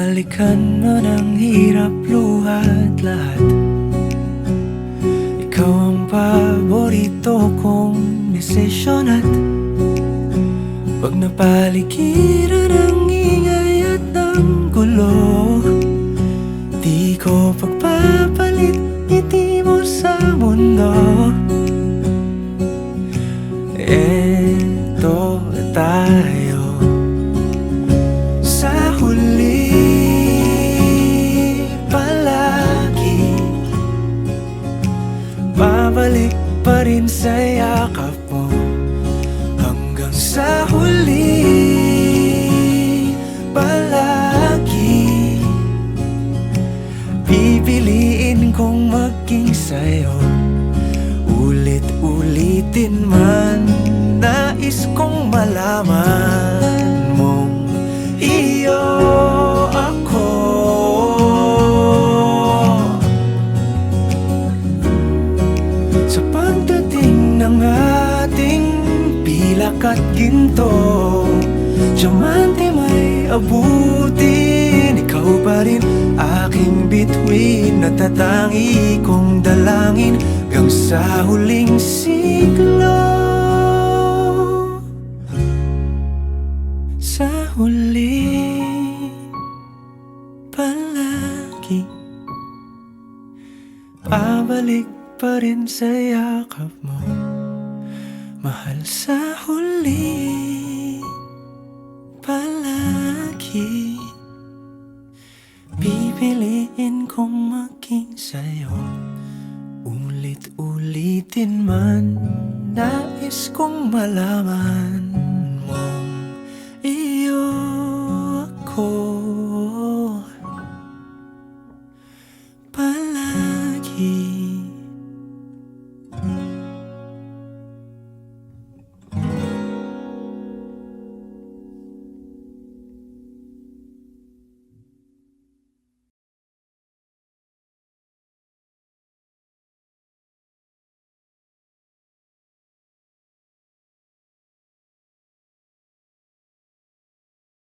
balikan man ang hirap, luhat lahat. Ikaw ang paborito kong desisyon at pag napaligiran ang ingay at ng gulo, di ko pagpapalit ngiti mo sa mundo. Eto tayo sa huli, palagi babalik pa rin sa yakap mo. Hanggang sa huli, palagi pipiliin kong maging sa'yo. Ulit-ulitin man, nais kong malaman mong iyo ako. Sa pagdating ng ating pilak at ginto, diamante may abutin, ikaw pa rin aking bituin, natatangi kong dalangin hanggang sa huling siglo. Sa huli, palagi pabalik pa rin sa yakap mo, mahal. Sa huli, palagi pipiliin kong maging sa'yo. Ulit-ulitin man, nais kong malaman